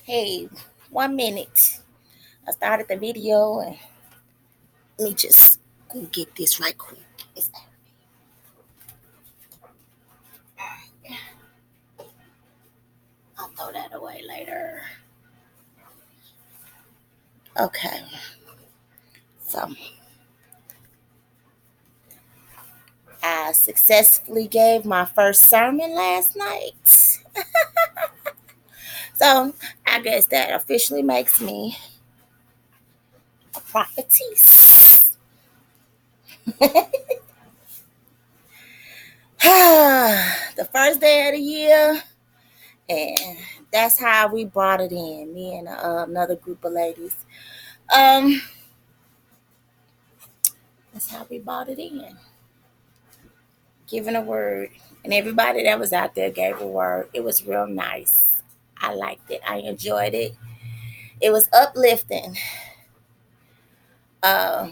Hey, 1 minute. I started the video and let me just go get this right quick. I'll throw that away later. Okay, so I successfully gave my first sermon last night. So I guess that officially makes me a prophetess. The first day of the year, and that's how we brought it in. Me and another group of ladies. Um, that's how we brought it in. Giving a word, and everybody that was out there gave a word. It was real nice. I liked it. I enjoyed it. It was uplifting. Uh,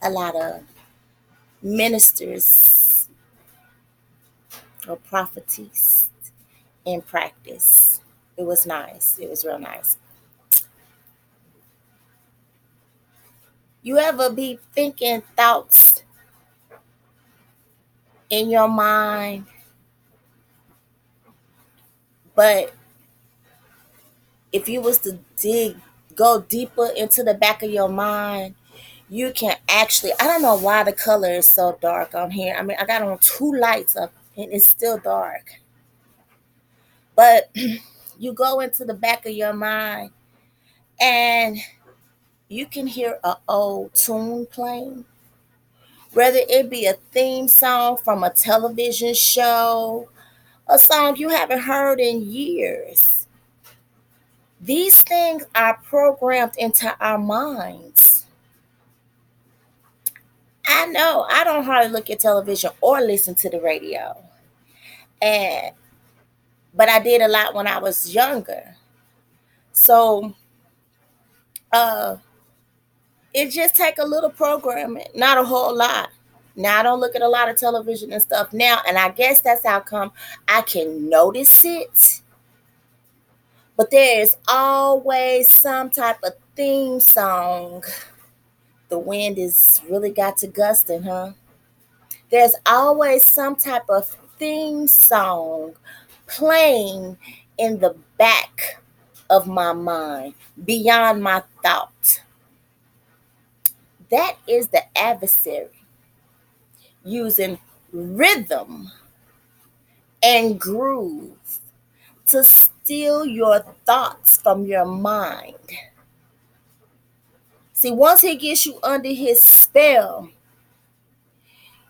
a lot of ministers or prophetess in practice. It was nice. It was real nice. You ever be thinking thoughts in your mind, but if you was to go deeper into the back of your mind, you can actually, I don't know why the color is so dark on here. I mean, I got on two lights up and it's still dark. But you go into the back of your mind and you can hear an old tune playing, whether it be a theme song from a television show, a song you haven't heard in years. These things are programmed into our minds. I know I don't hardly look at television or listen to the radio. And but I did a lot when I was younger. So uh it just take a little programming, not a whole lot. Now I don't look at a lot of television and stuff now, and I guess that's how come I can notice it. But there is always some type of theme song. The wind is really got to gusting, huh? There's always some type of theme song playing in the back of my mind, beyond my thought. That is the adversary using rhythm and groove to steal your thoughts from your mind. See, once he gets you under his spell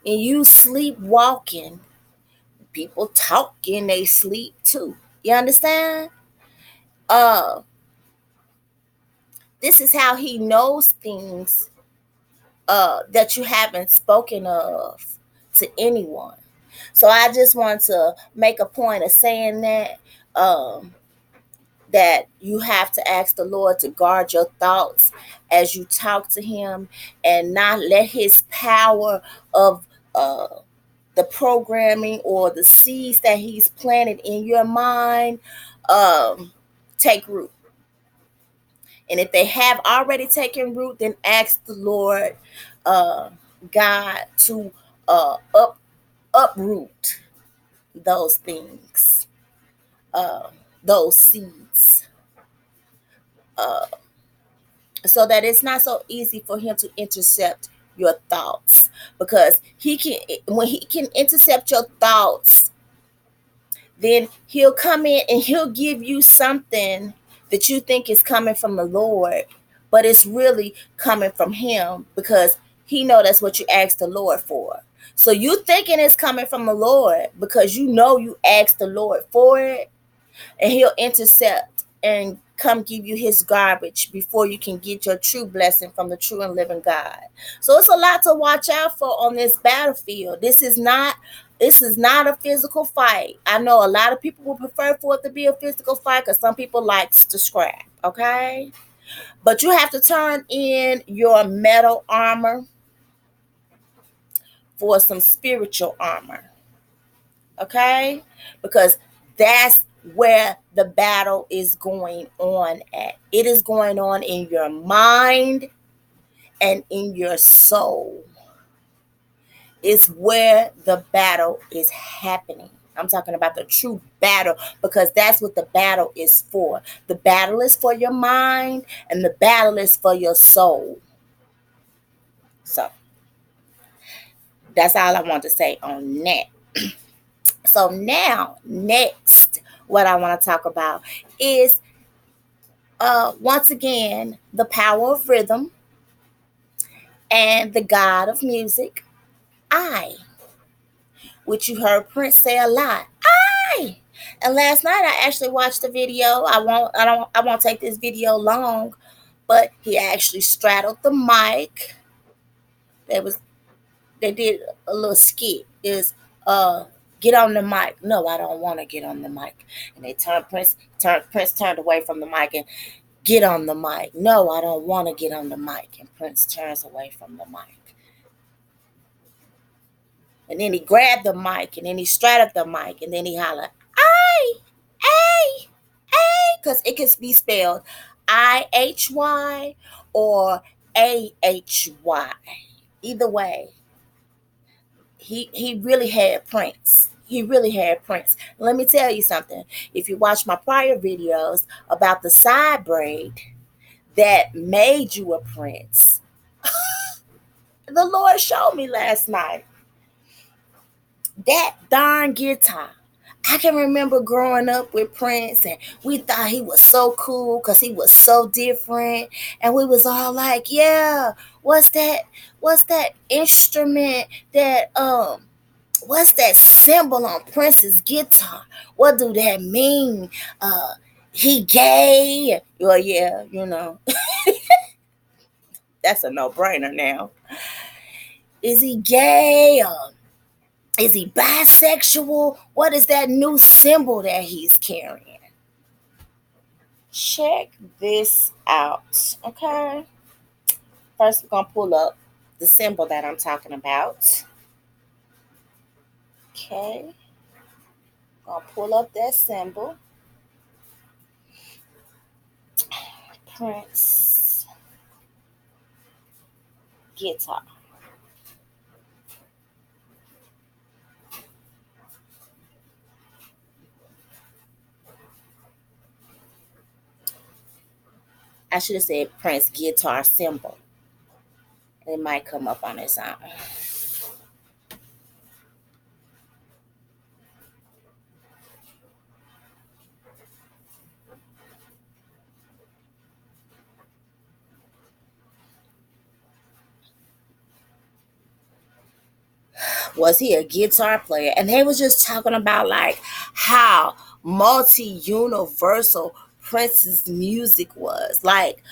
and you sleepwalking, people talk in they sleep too. You understand? Uh, this is how he knows things that you haven't spoken of to anyone. So I just want to make a point of saying um, that you have to ask the Lord to guard your thoughts as you talk to Him, and not let His power of uh, the programming or the seeds that He's planted in your mind take root. And if they have already taken root, then ask the Lord uh, God to uproot those things, uh, those seeds, uh, so that it's not so easy for him to intercept your thoughts. Because he can, when he can intercept your thoughts, then he'll come in and he'll give you something that you think is coming from the Lord, but it's really coming from him, because he know that's what you asked the Lord for. So you thinking it's coming from the Lord because you know you asked the Lord for it, and he'll intercept and come give you his garbage before you can get your true blessing from the true and living God. So it's a lot to watch out for on this battlefield. This is not a physical fight. I know a lot of people would prefer for it to be a physical fight because some people likes to scrap, okay? But you have to turn in your metal armor for some spiritual armor, okay? Because that's where the battle is going on at. It is going on in your mind and in your soul. Is where the battle is happening. I'm talking about the true battle because that's what the battle is for. The battle is for your mind and the battle is for your soul. So that's all I want to say on that. So now, next, what I want to talk about is once again the power of rhythm and the God of music, I, which you heard Prince say a lot. I. And last night I actually watched the video. I won't take this video long, but he actually straddled the mic. There was they did a little skit. Is get on the mic. No, I don't want to get on the mic. And they Prince turned away from the mic and get on the mic. No, I don't want to get on the mic. And Prince turns away from the mic. And then he grabbed the mic and then he straddled the mic and then he hollered, I, A, A, because it could be spelled IHY or AHY. Either way, he really had Prince. He really had Prince. Let me tell you something. If you watch my prior videos about the side braid that made you a prince, the Lord showed me last night. That darn guitar. I can remember growing up with Prince and we thought he was so cool because he was so different. And we was all like, yeah, what's that? What's that instrument that what's that symbol on Prince's guitar? What do that mean? He gay? Well, yeah, that's a no-brainer now. Is he gay? Is he bisexual? What is that new symbol that he's carrying? Check this out, okay? First, we're going to pull up the symbol that I'm talking about. Okay. Going to pull up that symbol. Prince guitar. I should have said Prince guitar symbol. It might come up on its own. Was he a guitar player? And they was just talking about like how multi-universal Prince's music was. Like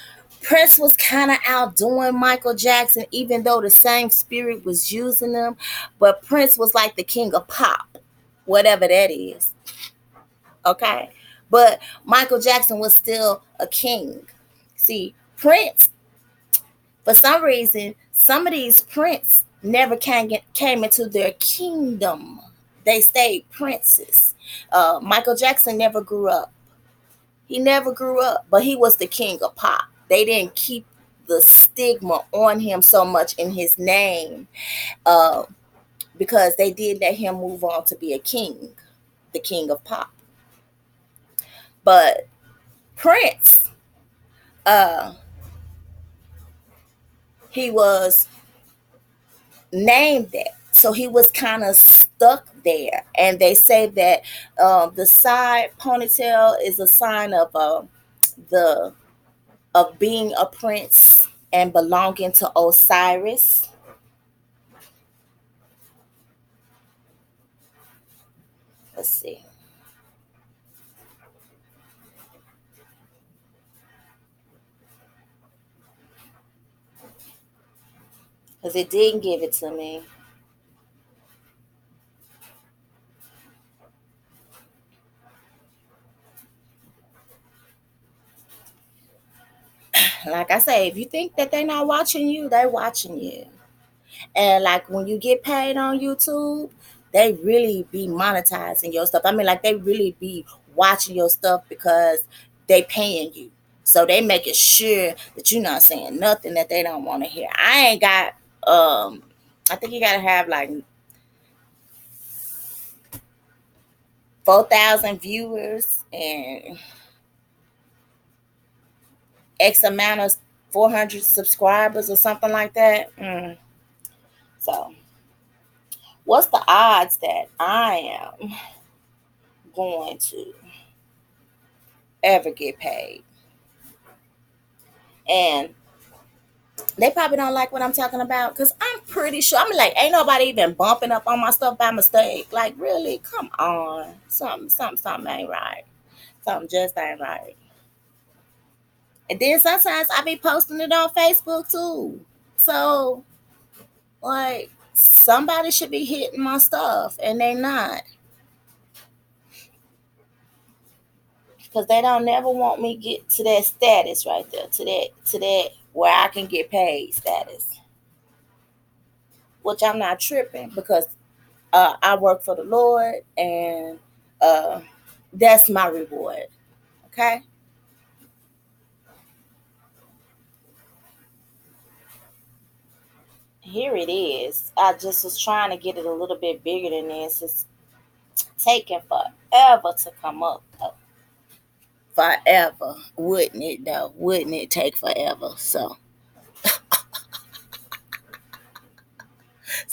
Prince was kind of outdoing Michael Jackson, even though the same spirit was using them. But Prince was like the king of pop, whatever that is. Okay. But Michael Jackson was still a king. See, Prince, for some reason, some of these Prince never came into their kingdom. They stayed princes. Michael Jackson never grew up. He never grew up, but he was the king of pop. They didn't keep the stigma on him so much in his name uh, because they did let him move on to be a king, the king of pop. But Prince, uh, he was named that. So he was kind of stuck there. And they say that the side ponytail is a sign of the of being a prince and belonging to Osiris. Let's see. Because it didn't give it to me. Like I say, if you think that they're not watching you, they're watching you. And like when you get paid on YouTube, they really be monetizing your stuff. I mean, like they really be watching your stuff because they paying you. So they making sure that you're not saying nothing that they don't want to hear. I ain't got I think you gotta have like 4,000 viewers and X amount of 400 subscribers or something like that. So, what's the odds that I am going to ever get paid? And they probably don't like what I'm talking about because I'm pretty sure. I'm like, ain't nobody even bumping up on my stuff by mistake. Like, really? Come on. Something ain't right. Something just ain't right. And then sometimes I be posting it on Facebook too. So, like, somebody should be hitting my stuff and they not. Because they don't never want me get to that status right there, to that where I can get paid status. Which I'm not tripping because I work for the Lord and uh, that's my reward. Okay. Here it is. I just was trying to get it a little bit bigger than this. It's taking forever to come up though. Forever. Wouldn't it though? Wouldn't it take forever? So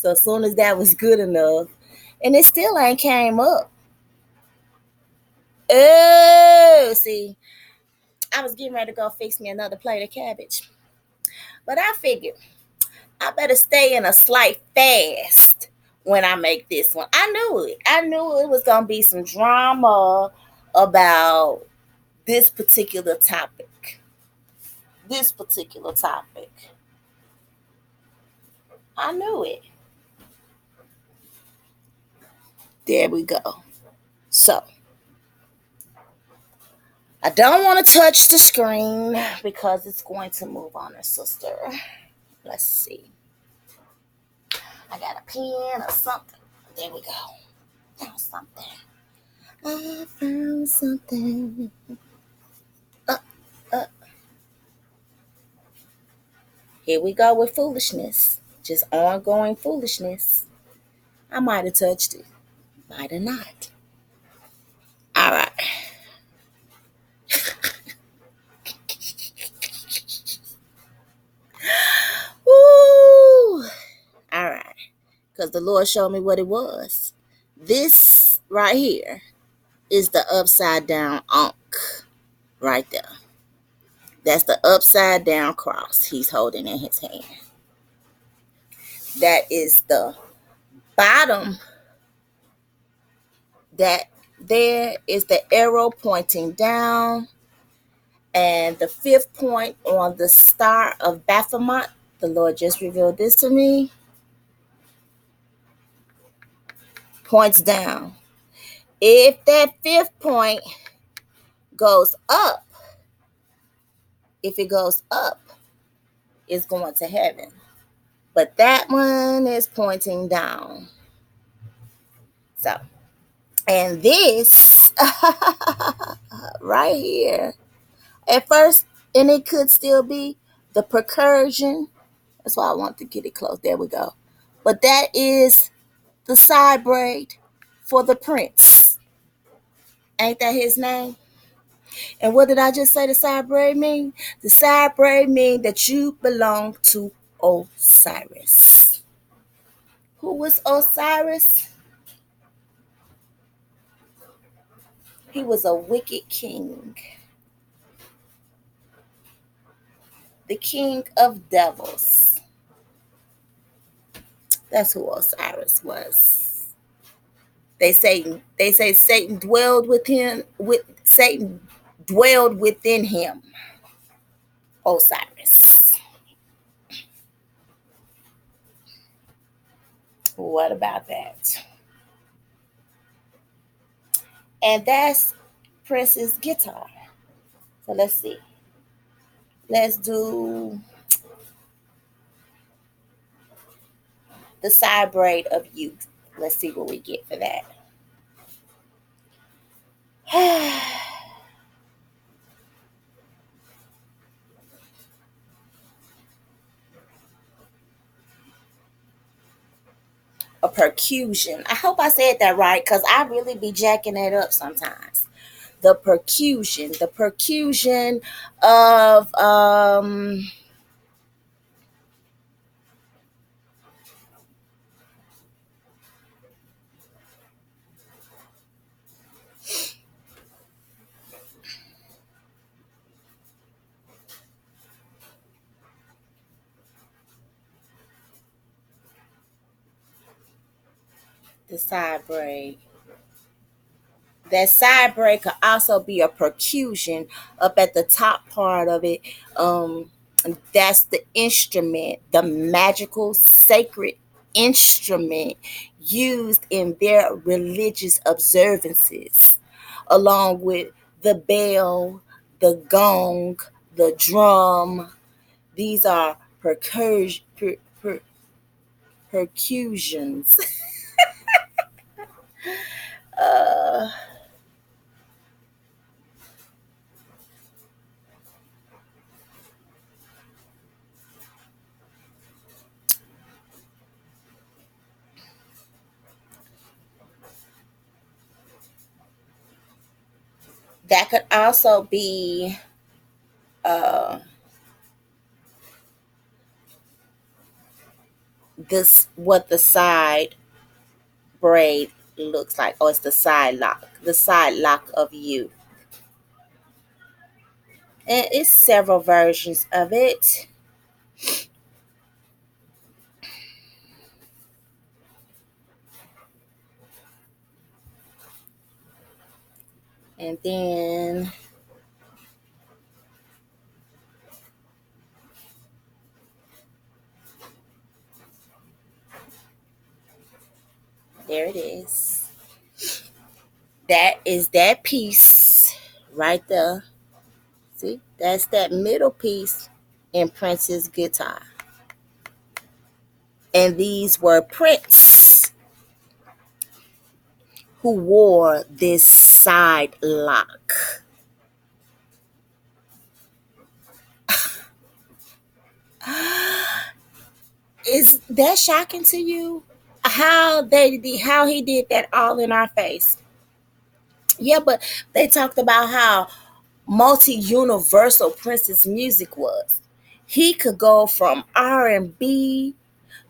as soon as that was good enough, and it still ain't came up. Oh, see, I was getting ready to go fix me another plate of cabbage. But I figured I better stay in a slight fast when I make this one. I knew it. I knew it was going to be some drama about this particular topic. This particular topic. I knew it. There we go. So, I don't want to touch the screen because it's going to move on her sister. Let's see. I got a pen or something. There we go. Found something. I found something. Uh, uh. Here we go with foolishness. Just ongoing foolishness. I might have touched it. Might have not. All right. Woo! All right. Because the Lord showed me what it was. This right here is the upside down ankh right there. That's the upside down cross he's holding in his hand. That is the bottom. That there is the arrow pointing down, and the fifth point on the star of Baphomet. The Lord just revealed this to me. Points down. If that fifth point goes up, if it goes up, it's going to heaven. But that one is pointing down. So, and this right here, at first, and it could still be the percussion. That's why I want to get it close. There we go. But that is the side braid for the prince. Ain't that his name? And what did I just say the side braid mean? The side braid mean that you belong to Osiris. Who was Osiris? He was a wicked king. The king of devils. That's who Osiris was. They say Satan dwelled with him, with Satan dwelled within him. Osiris. What about that? And that's Prince's guitar. So let's see. Let's do the side braid of youth. Let's see what we get for that. A percussion. I hope I said that right because I really be jacking it up sometimes. The percussion of the side braid. That side braid could also be a percussion up at the top part of it. That's the instrument, the magical sacred instrument used in their religious observances, along with the bell, the gong, the drum. These are percussions. uh, that could also be uh, this what the side braid looks like, or it's the side lock of you. And it's several versions of it. And then there it is. That is that piece right there. See, that's that middle piece in Prince's guitar. And these were Prince who wore this side lock. Is that shocking to you? How he did that all in our face. Yeah, but they talked about how multi-universal Prince's music was. He could go from R&B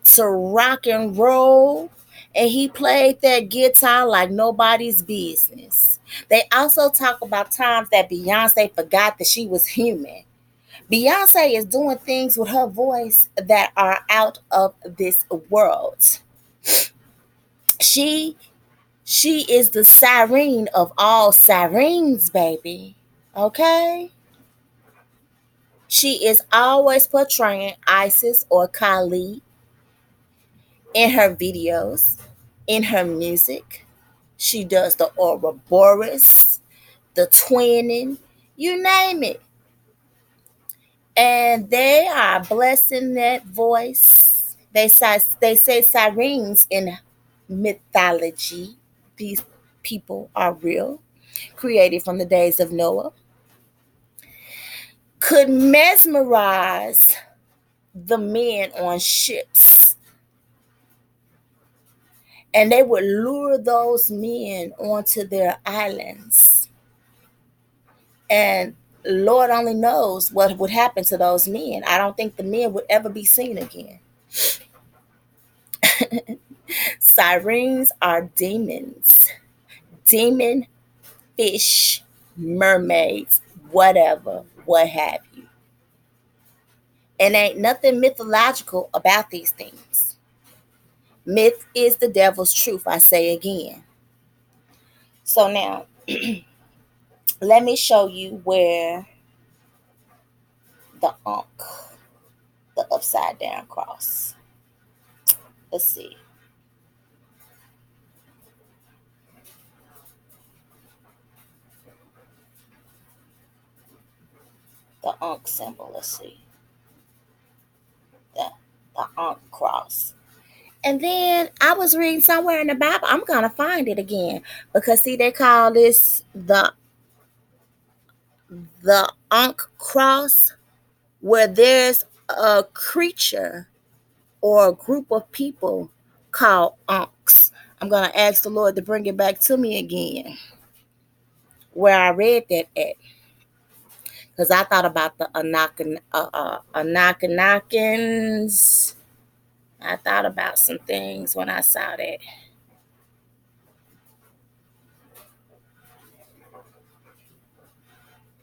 to rock and roll, and he played that guitar like nobody's business. They also talk about times that Beyonce forgot that she was human. Beyonce is doing things with her voice that are out of this world. She she is the siren of all sirens, baby. Okay? She is always portraying Isis or Kali in her videos, in her music. She does the Ouroboros, the twinning, you name it. And they are blessing that voice. They say sirens in mythology. These people are real, created from the days of Noah, could mesmerize the men on ships, and they would lure those men onto their islands. And Lord only knows what would happen to those men. I don't think the men would ever be seen again. Sirens are demons, demon fish, mermaids, whatever, what have you. And ain't nothing mythological about these things. Myth is the devil's truth, I say again. So now, let me show you where the Ankh, the upside down cross. Let's see. The Ankh symbol. Let's see. The, the Ankh cross. And then I was reading somewhere in the Bible. I'm gonna find it again because see, they call this the Ankh cross, where there's a creature or a group of people called Ankhs. I'm gonna ask the Lord to bring it back to me again, where I read that at, because I thought about the Anakinakins. I thought about some things when I saw that.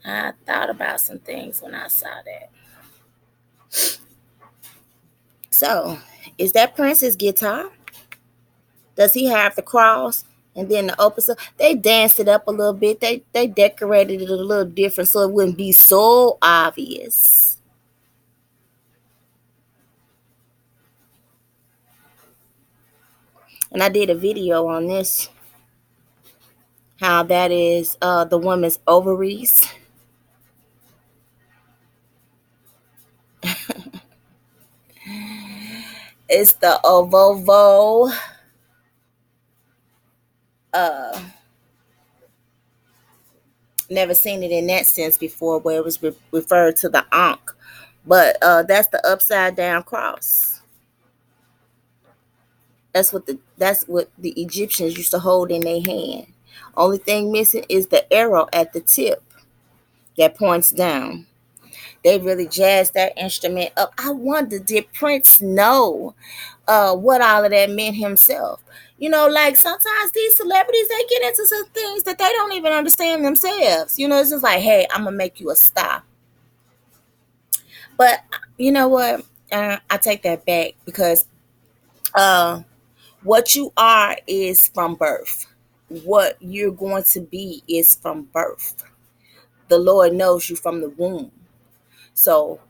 I thought about some things when I saw that. So, is that Prince's guitar? Does he have the cross? And then the open, so they danced it up a little bit. They decorated it a little different so it wouldn't be so obvious. And I did a video on this, how that is the woman's ovaries. It's the ovovo. Uh, Never seen it in that sense before, where it was referred to the ankh, but that's the upside down cross. That's what the Egyptians used to hold in their hand. Only thing missing is the arrow at the tip that points down. They really jazzed that instrument up. I wonder, did Prince know what all of that meant himself? Like sometimes these celebrities, they get into some things that they don't even understand themselves. It's just like, hey, I'm gonna make you a star. But you know what? I take that back because uh, what you are is from birth. What you're going to be is from birth. The Lord knows you from the womb. So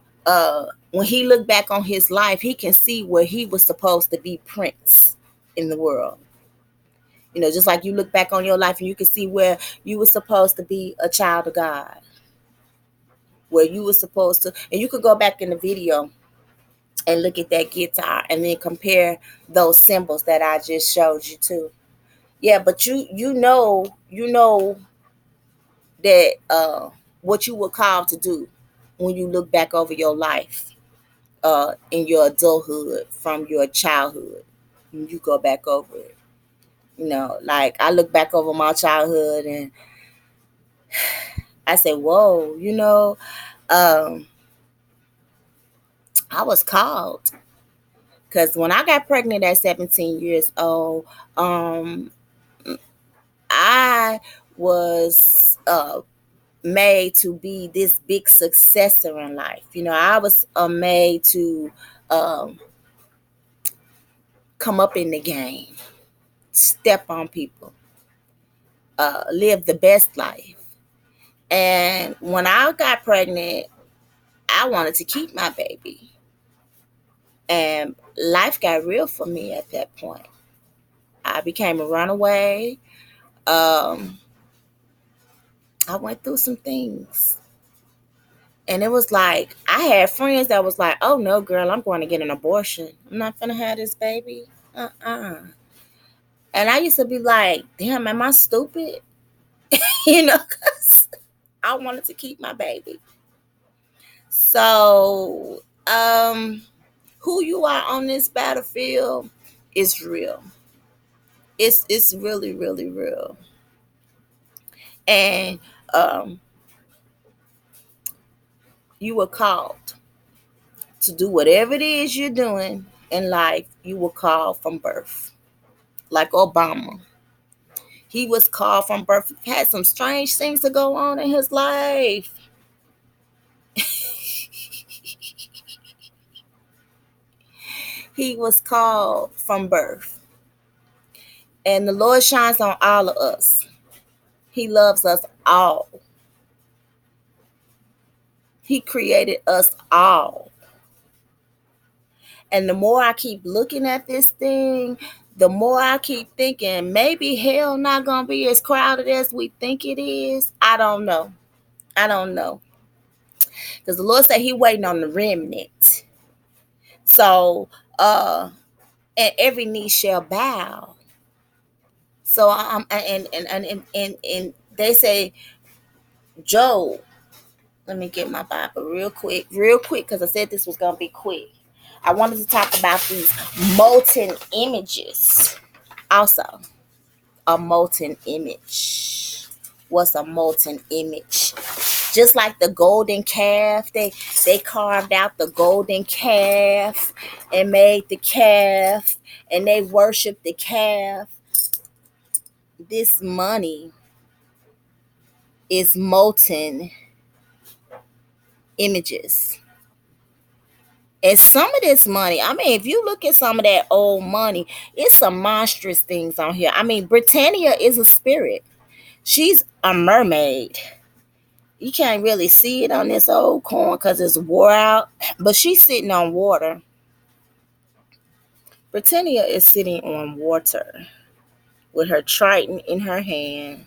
when he looked back on his life, he can see where he was supposed to be Prince in the world. Just like you look back on your life and you can see where you were supposed to be a child of God, where you were supposed to, and you could go back in the video and look at that guitar and then compare those symbols that I just showed you too. Yeah, but you know that what you were called to do when you look back over your life in your adulthood from your childhood. When you go back over it. Like I look back over my childhood and I say, whoa, I was called. Because when I got pregnant at 17 years old, I was made to be this big successor in life. I was made to um, come up in the game, step on people, live the best life. And when I got pregnant, I wanted to keep my baby. And life got real for me at that point. I became a runaway. Um, I went through some things. And it was like, I had friends that was like, oh no, girl, I'm going to get an abortion. I'm not going to have this baby. And I used to be like, damn, am I stupid? Because I wanted to keep my baby. So, who you are on this battlefield is real. It's really, really real. And um, you were called to do whatever it is you're doing in life. You were called from birth. Like Obama. He was called from birth. He had some strange things to go on in his life. He was called from birth. And the Lord shines on all of us. He loves us all. He created us all. And the more I keep looking at this thing, the more I keep thinking maybe hell not gonna be as crowded as we think it is. I don't know. I don't know. Because the Lord said he waiting on the remnant. So and every knee shall bow. So and they say Job. Let me get my Bible real quick, because I said this was gonna be quick. I wanted to talk about these molten images. Also, a molten image. What's a molten image? Just like the golden calf, they carved out the golden calf and made the calf, and they worshiped the calf. This money is molten images. And some of this money, I mean, if you look at some of that old money, it's some monstrous things on here. I mean, Britannia is a spirit. She's a mermaid. You can't really see it on this old coin because it's wore out, but she's sitting on water. Britannia is sitting on water with her trident in her hand.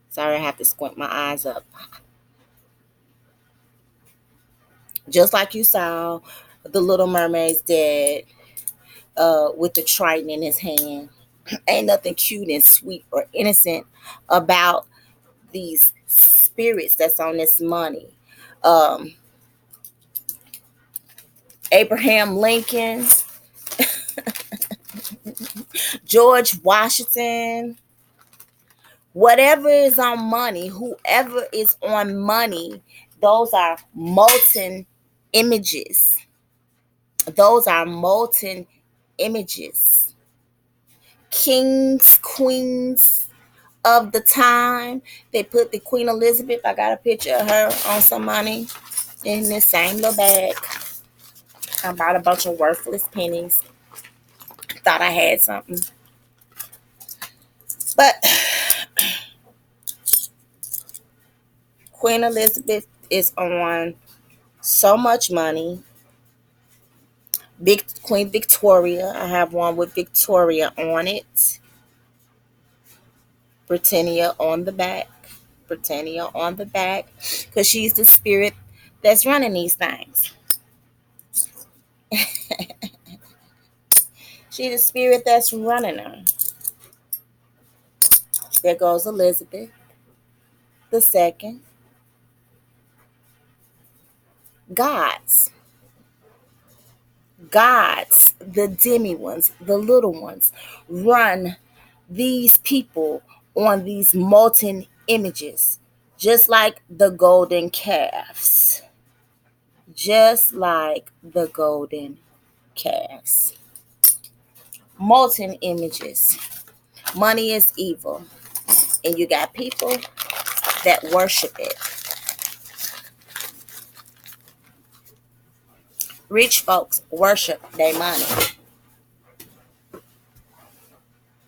Sorry, I have to squint my eyes up. Just like you saw the Little Mermaid's dad with the trident in his hand. Ain't nothing cute and sweet or innocent about these spirits that's on this money. Um, Abraham Lincoln, George Washington, whatever is on money, whoever is on money, those are molten images. Those are molten images. Kings, queens of the time. They put the Queen Elizabeth. I got a picture of her on some money in this same little bag. I bought a bunch of worthless pennies. Thought I had something. But Queen Elizabeth is on so much money. Big Queen Victoria. I have one with Victoria on it. Britannia on the back. Britannia on the back. Because she's the spirit that's running these things. She's the spirit that's running her. There goes Elizabeth the second. Gods. Gods, the demi ones, the little ones, run these people on these molten images, just like the golden calves. Just like the golden calves. Molten images. Money is evil, and you got people that worship it. Rich folks worship their money.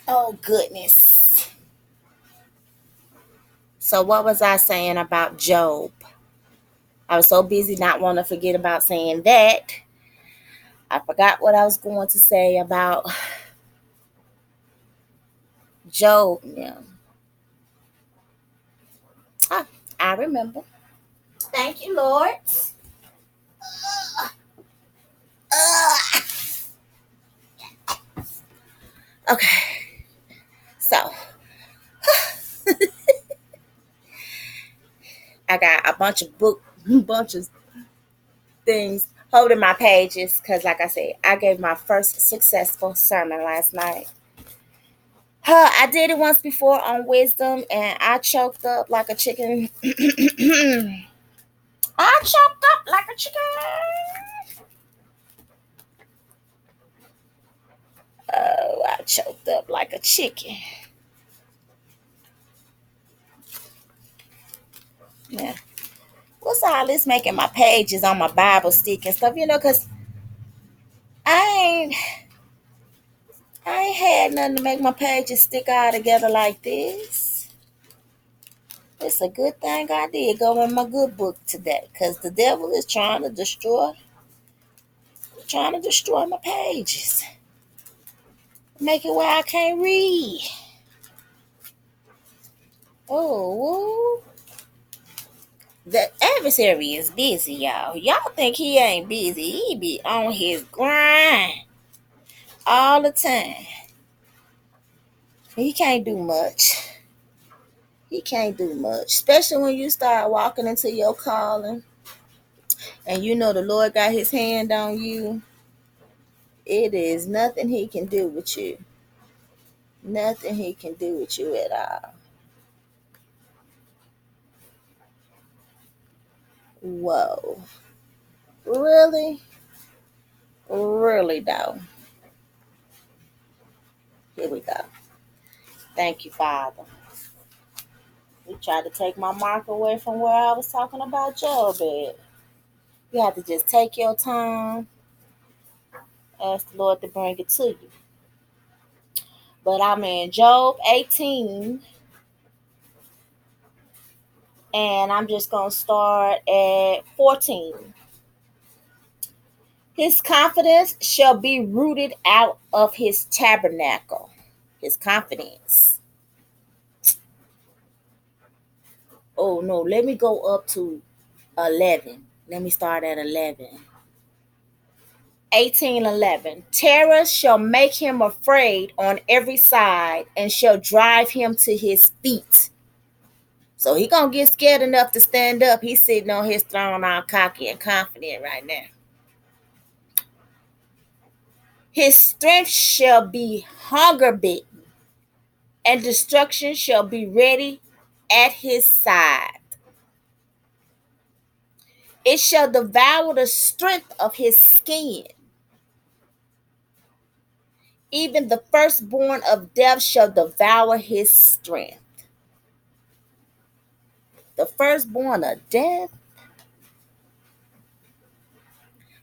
Oh, goodness. So, what was I saying about Job? I was so busy not wanting to forget about saying that. I forgot what I was going to say about Job. Yeah. Ah, I remember. Thank you, Lord. Uh, okay. So, I got a bunch of bunch of things holding my pages because, like I said, I gave my first successful sermon last night. I did it once before on wisdom, and I choked up like a chicken. I choked up like a chicken. Oh, I choked up like a chicken. Yeah. What's all this making my pages on my Bible stick and stuff? Because I ain't, I ain't had nothing to make my pages stick all together like this. It's a good thing I did go in my good book today, because the devil is trying to destroy my pages. Make it where I can't read. Oh, the adversary is busy, y'all. Y'all think he ain't busy. He be on his grind. all the time. He can't do much. He can't do much, especially when you start walking into your calling and you know the Lord got his hand on you. It is nothing he can do with you. Nothing he can do with you at all. Whoa. Really? Really, though. Here we go. Thank you, Father. You tried to take my mark away from where I was talking about Job at. You have to just take your time, ask the Lord to bring it to you. But I'm in Job 18, and I'm just going to start at 14. His confidence shall be rooted out of his tabernacle. His confidence. Oh, no, let me go up to 11. Let me start at 11. 18:11. Terror shall make him afraid on every side and shall drive him to his feet. So he gonna get scared enough to stand up. He's sitting on his throne all cocky and confident right now. His strength shall be hunger bitten, and destruction shall be ready at his side. It shall devour the strength of his skin. Even the firstborn of death shall devour his strength. The firstborn of death.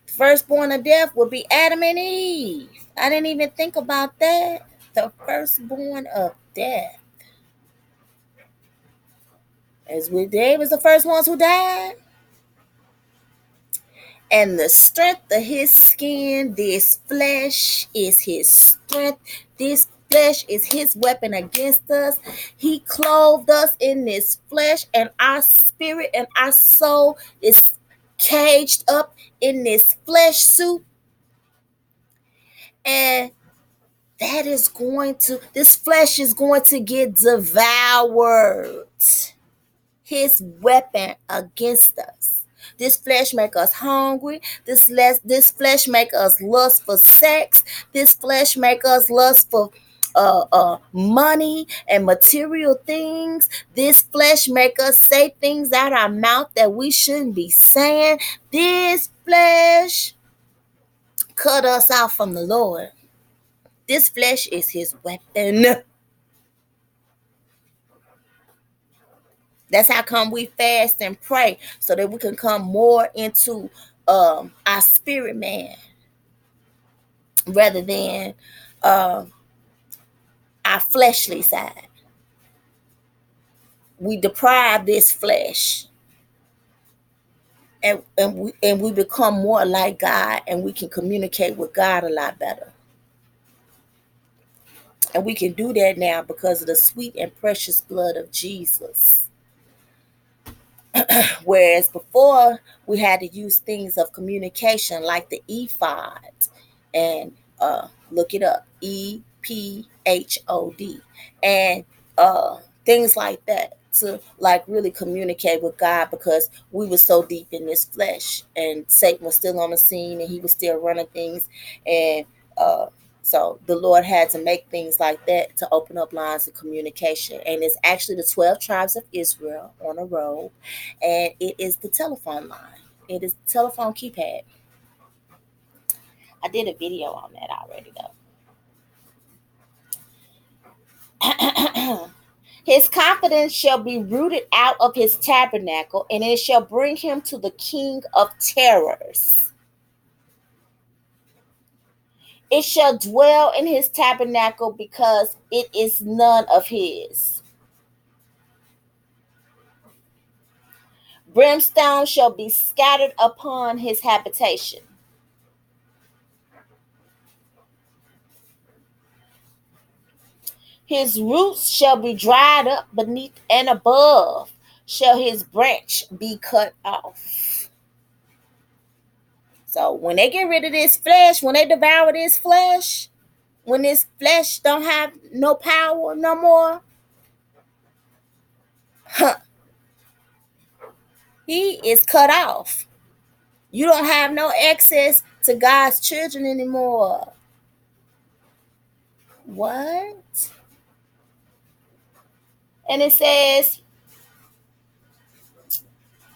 The firstborn of death would be Adam and Eve. I didn't even think about that. The firstborn of death. As they was the first ones who died. And the strength of his skin, this flesh is his strength. This flesh is his weapon against us. He clothed us in this flesh, and our spirit and our soul is caged up in this flesh suit. And this flesh is going to get devoured. His weapon against us. This flesh make us hungry. This flesh make us lust for sex. This flesh make us lust for money and material things. This flesh make us say things out our mouth that we shouldn't be saying. This flesh cut us out from the Lord. This flesh is his weapon. That's how come we fast and pray, so that we can come more into our spirit man rather than our fleshly side. We deprive this flesh, and we become more like God, and we can communicate with God a lot better. And we can do that now because of the sweet and precious blood of Jesus. Whereas before, we had to use things of communication like the ephod, and look it up, EPHOD, and things like that, to like really communicate with God, because we were so deep in this flesh, and Satan was still on the scene, and he was still running things. And so the Lord had to make things like that to open up lines of communication. And it's actually the 12 tribes of Israel on a roll. And it is the telephone line. It is the telephone keypad. I did a video on that already, though. His confidence shall be rooted out of his tabernacle, and it shall bring him to the king of terrors. It shall dwell in his tabernacle, because it is none of his. Brimstone shall be scattered upon his habitation. His roots shall be dried up beneath, and above shall his branch be cut off. So when they get rid of this flesh, when they devour this flesh, when his flesh don't have no power no more, he is cut off. You don't have no access to God's children anymore. What? And it says,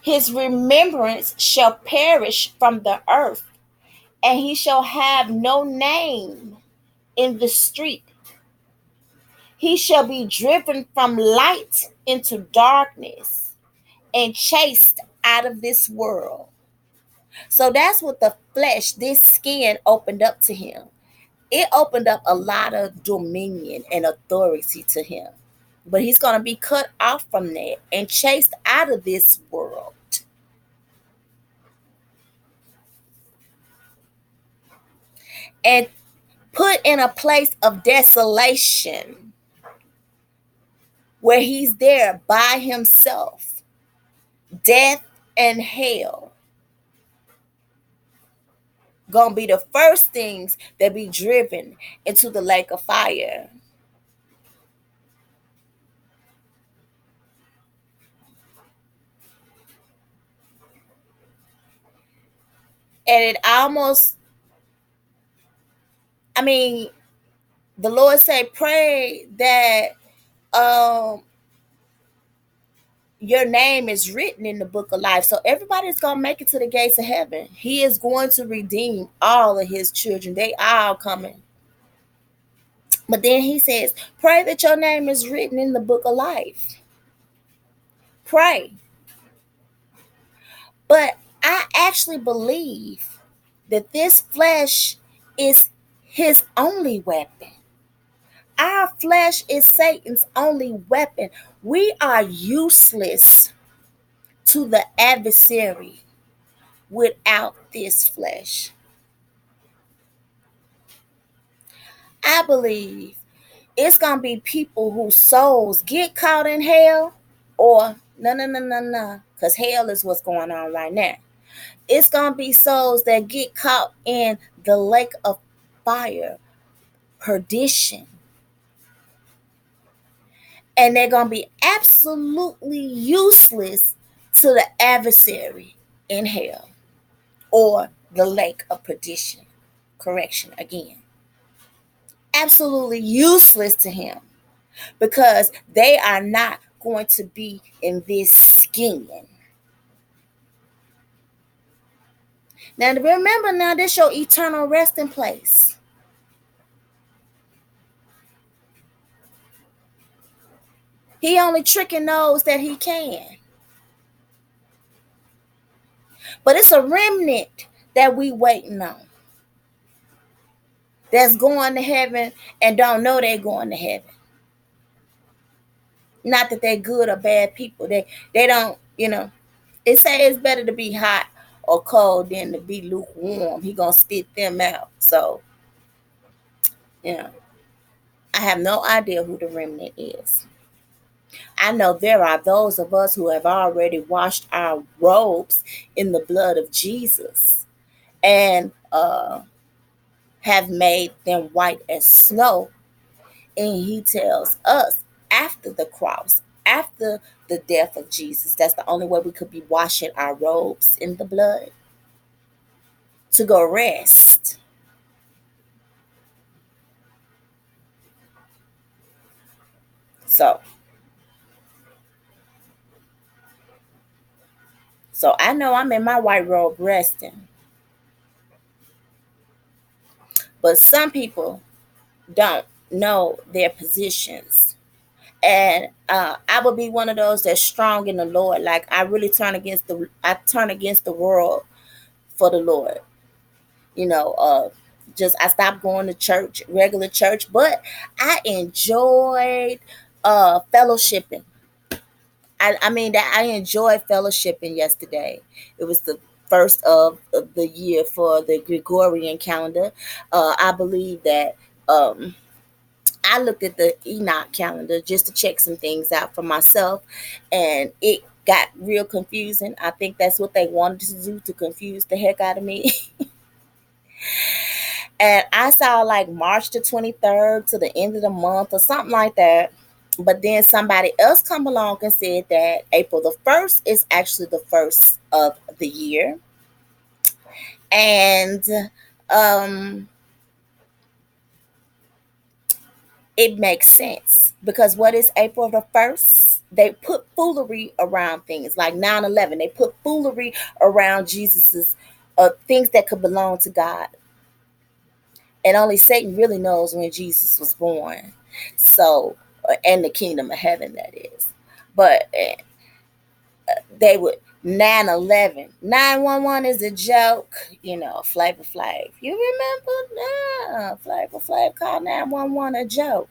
his remembrance shall perish from the earth, and he shall have no name in the street. He shall be driven from light into darkness and chased out of this world. So that's what the flesh, this skin, opened up to him. It opened up a lot of dominion and authority to him. But he's going to be cut off from that and chased out of this world and put in a place of desolation where he's there by himself. Death and hell gonna be the first things that be driven into the lake of fire. And it almost, I mean, the Lord say, pray that um your name is written in the book of life. So everybody's gonna make it to the gates of heaven. He is going to redeem all of his children. They all coming. But then he says, pray that your name is written in the book of life. Pray. But I actually believe that this flesh is his only weapon. Our flesh is Satan's only weapon. We are useless to the adversary without this flesh. I believe it's going to be people whose souls get caught in hell, or no, because hell is what's going on right now. It's going to be souls that get caught in the lake of fire, perdition. And they're going to be absolutely useless to the adversary in hell or the lake of perdition. Correction again. Absolutely useless to him because they are not going to be in this skin. Now remember, now this your eternal resting place. He only tricking those that he can. But it's a remnant that we waiting on. That's going to heaven and don't know they're going to heaven. Not that they're good or bad people. They don't, it say it's better to be hot or cold than to be lukewarm. He gonna spit them out. So, I have no idea who the remnant is. I know there are those of us who have already washed our robes in the blood of Jesus and have made them white as snow. And he tells us after the cross, after the death of Jesus, that's the only way we could be washing our robes in the blood to go rest. So I know I'm in my white robe resting. But some people don't know their positions. And I would be one of those that's strong in the Lord. Like I really turn against the world for the Lord. Just I stopped going to church, regular church, but I enjoyed fellowshipping. I mean that I enjoyed fellowshipping yesterday. It was the first of the year for the Gregorian calendar. I believe that I looked at the Enoch calendar just to check some things out for myself, and it got real confusing. I think that's what they wanted to do, to confuse the heck out of me. And I saw like March the 23rd to the end of the month or something like that. But then somebody else come along and said that April the 1st is actually the first of the year. And um it makes sense because what is April the 1st? They put foolery around things like 9/11. They put foolery around Jesus's things that could belong to God. And only Satan really knows when Jesus was born. So, and the kingdom of heaven, that is. But they would 9/11. 911 is a joke, Flavor Flav. You remember? Nah, Flavor Flav called 911 a joke.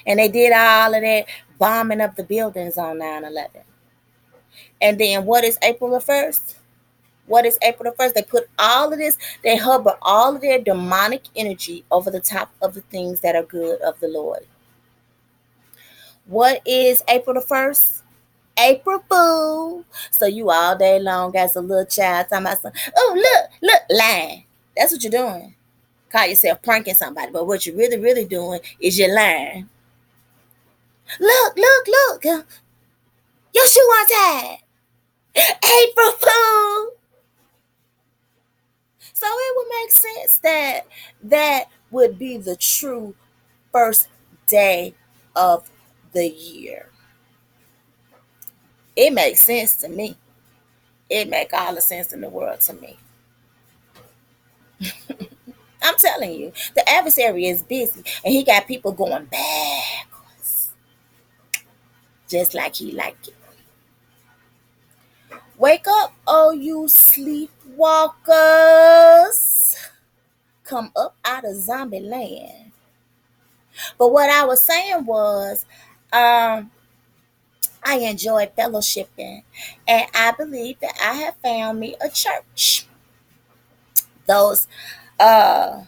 And they did all of that bombing up the buildings on 9/11. And then what is April the 1st? What is April the 1st? They put all of this, they hover all of their demonic energy over the top of the things that are good of the Lord. What is April the 1st? April Fool. So you all day long as a little child talking about something. Oh, look, lying. That's what you're doing. Call yourself pranking somebody, but what you're really, really doing is you're lying. Look. Your shoe untied. April Fool. So it would make sense that that would be the true first day of the year. It makes sense to me. It make all the sense in the world to me. I'm telling you, the adversary is busy and he got people going backwards, just like he like it. Wake up, oh you sleepwalkers. Come up out of zombie land. But what I was saying was, um, I enjoy fellowshipping, and I believe that I have found me a church. Those uh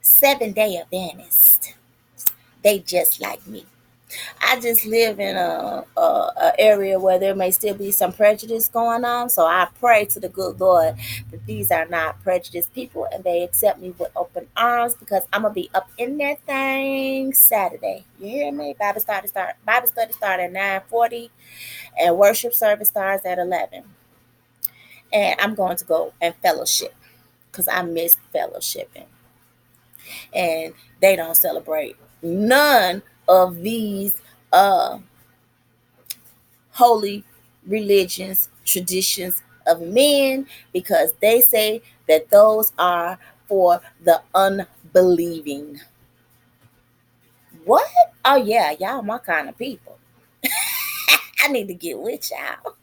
7-day Adventists, they just like me. I just live in a area where there may still be some prejudice going on. So I pray to the good Lord that these are not prejudiced people and they accept me with open arms because I'm gonna be up in that thing Saturday. You hear me? Bible study start at 9:40 and worship service starts at 11. And I'm going to go and fellowship because I miss fellowshipping. And they don't celebrate none of these uh holy religions, traditions of men, because they say that those are for the unbelieving. What? Oh, yeah, y'all my kind of people. I need to get with y'all.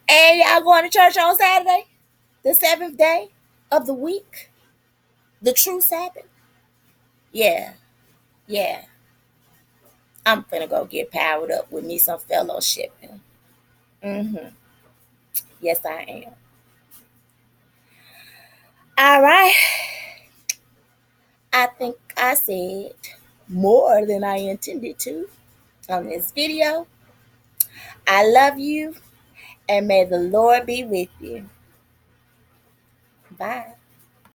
And y'all going to church on Saturday, the seventh day of the week, the true Sabbath? Yeah, yeah. I'm finna go get powered up with me some fellowshipping. Mm-hmm. Yes, I am. All right. I think I said more than I intended to on this video. I love you and may the Lord be with you. Bye.